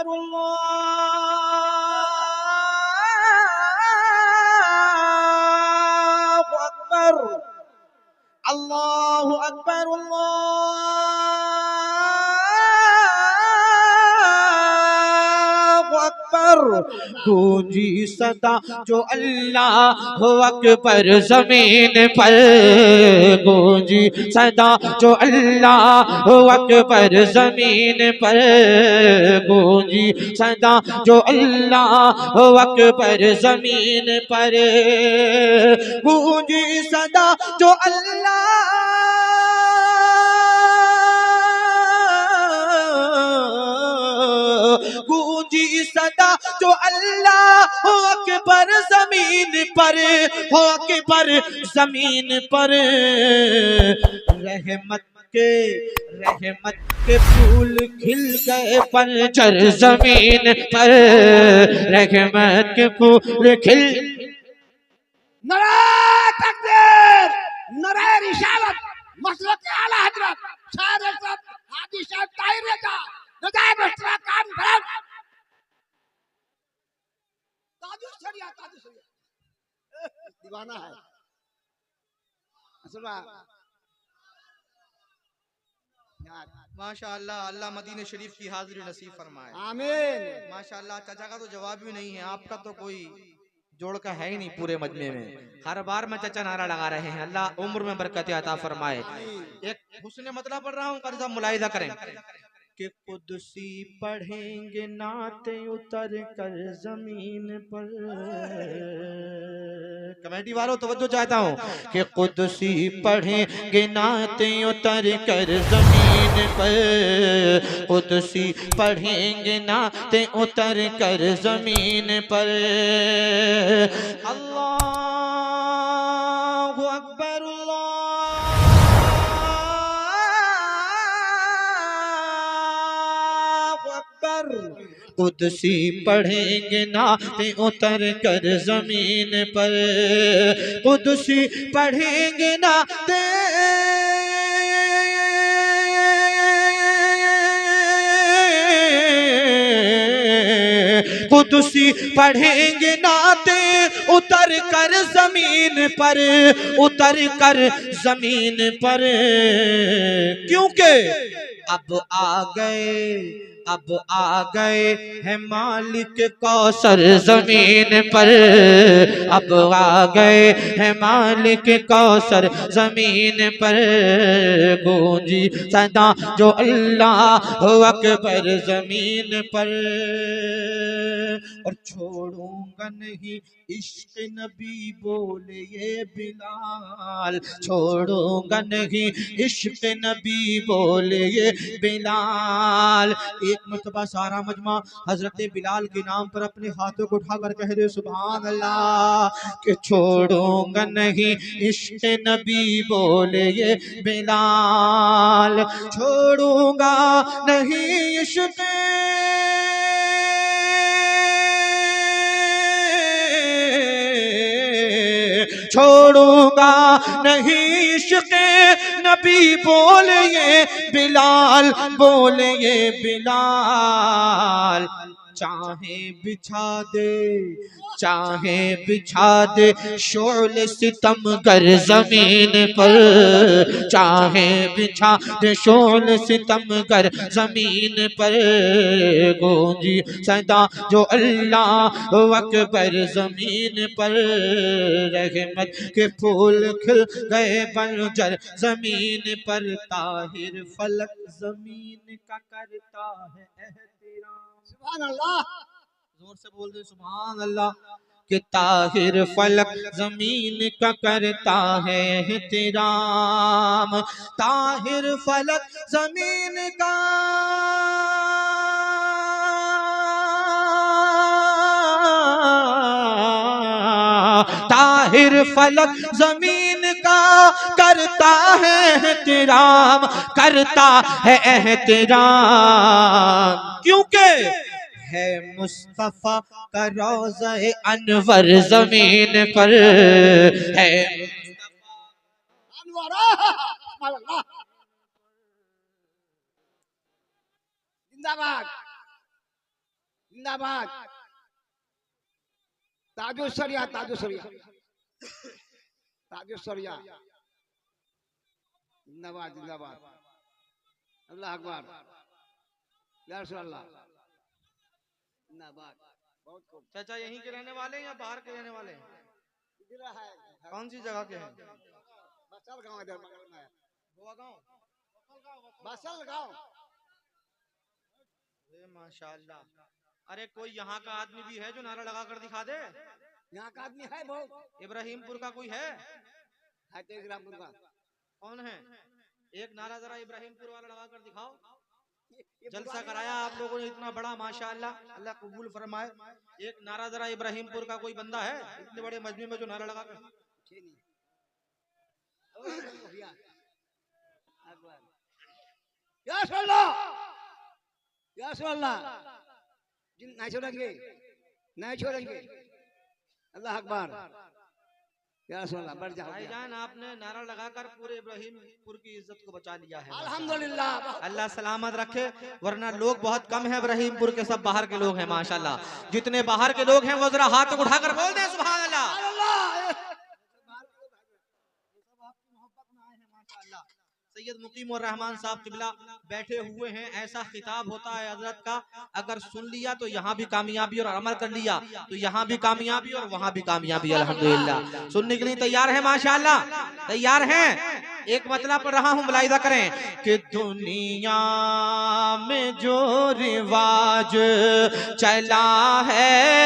अकबर अल्लाहु अकबर अल्लाहु अकबर अल्लाहु अकबर। गूंजी सदा जो अल्लाह अकबर ज़मीन पर, गूंजी सदा जो अल्लाह अकबर ज़मीन पर, गूंजी सदा जो अल्लाह अकबर ज़मीन पर, गूंजी सदा जो अल्लाह गूंजी सदा जो अल्लाह अकबर ज़मीन पर, हो अकबर ज़मीन पर। रहमत के फूल खिल गए पंजर ज़मीन पर, रहमत के फूल खिल। नारे तकबीर, नारे रिसालत, मसलक आला हजरत शायर साहब हाजी साहब ताहिर रजा रजा बख्शरा कॉन्फ्रेंस ताजु शरिया दीवाना है सुना। माशाअल्लाह, अल्लाह मदीने शरीफ की हाजिरी नसीब फरमाए। आमीन। माशाअल्लाह, चाचा का तो जवाब भी नहीं है, आपका तो कोई जोड़ का है ही नहीं पूरे मजमे में। हर बार में चाचा नारा लगा रहे हैं, अल्लाह उम्र में बरकत अता फरमाए। एक हुस्न मतलब पढ़ रहा हूँ, कारी साहब मुलाहिजा करें कि कुदसी पढ़ेंगे नाते उतर कर जमीन पर। कमेटी वालों तवज्जो चाहता हूँ कि कुदसी पढ़ेंगे नाते उतर कर जमीन पर, कुदसी पढ़ेंगे नाते उतर कर जमीन पर। अल्लाहु अकबर अल्लाहु अकबर। कुदसी पढ़ेंगे नाते उतर कर जमीन पर, कुदसी पढ़ेंगे नाते कुदसी पढ़ेंगे नाते उतर कर जमीन पर, उतर कर जमीन पर। क्योंकि अब आ गए हैं मालिक कौसर जमीन पर, अब आ गए हैं मालिक कौसर जमीन पर। गूंजी सदा जो अल्लाह अकबर जमीन पर। और छोड़ूंगा नहीं इश्क नबी बोले ये बिलाल, छोड़ूंगा नहीं इश्क नबी बोले ये बिलाल। एक मरतबा सारा मजमा हजरत बिलाल के नाम पर अपने हाथों को उठाकर कह दे सुभान अल्लाह कि छोड़ूंगा नहीं इश्क नबी बोले ये बिलाल, छोड़ूंगा नहीं इश्क छोड़ूंगा नहीं इश्क नबी बोले ये बिलाल, बोले ये बिलाल। चाहे बिछा दे शोल सितम गर जमीन पर, चाहे बिछा दे शोल सितम गर जमीन पर। गूंजी सदा जो अल्लाह अकबर जमीन पर, रहमत के फूल खिल गए बंजर जमीन पर। ताहिर फलक जमीन का करता है एहतराम। सुभान अल्लाह, जोर से बोल दे सुभान अल्लाह। कि ताहिर फलक जमीन का करता है एहतराम, ताहिर फलक जमीन का ताहिर फलक जमीन का करता है एहतराम, करता है एहतराम। क्योंकि है मुस्तफा का रोज़ा अनवर जमीन पर है। जिंदाबाद। जिंदाबाद। ताजुसरिया ताजुसरिया ताजुसरिया जिंदाबाद जिंदाबाद। अल्लाह अकबर या रसूल अल्लाह जिंदाबाद। बहुत खूब। चाचा यहीं के रहने वाले हैं या बाहर के रहने वाले हैं? इधर है कौन सी जगह के हैं? बसल गांव इधर बगल में है। गोवा गांव। बसल गांव। माशाल्लाह। अरे कोई यहाँ का आदमी भी है जो नारा लगा कर दिखा दे? यहाँ का आदमी है बहुत। इब्राहिमपुर का कोई है? तेजरामपुर का कौन है? एक नारा जरा इब्राहिमपुर वाला लगा कर दिखाओ। जलसा कराया आप लोगों ने इतना बड़ा, माशाल्लाह, अल्लाह कबूल फरमाए। एक नारा जरा इब्राहिमपुर का कोई बंदा है इतने बड़े मजमे में जो नारा लगा कर? या रसूल अल्लाह या रसूल अल्लाह। नहीं छोड़ेंगे नहीं छोड़ेंगे। अल्लाह अकबर या रसूल अल्लाह। बढ़ जाओ भाईजान, आपने नारा लगाकर पूरे इब्राहिमपुर की इज्जत को बचा लिया है। अल्हम्दुलिल्लाह। अल्लाह सलामत रखे, वरना लोग बहुत कम है इब्राहिमपुर के, सब बाहर के लोग हैं माशाल्लाह। जितने बाहर के लोग हैं वो जरा हाथ उठाकर बोल दें सुभान अल्लाह। सैयद मुकीम और रहमान साहब किबला बैठे हुए हैं। ऐसा खिताब होता है हजरत का, अगर सुन लिया तो यहाँ भी कामयाबी और अमल कर लिया तो यहाँ भी कामयाबी और वहाँ भी कामयाबी। अल्हम्दुलिल्लाह। सुनने के लिए तैयार है माशाल्लाह? तैयार हैं? एक मतला पढ़ रहा हूँ, मुलाहिजा करें कि दुनिया में जो रिवाज चला है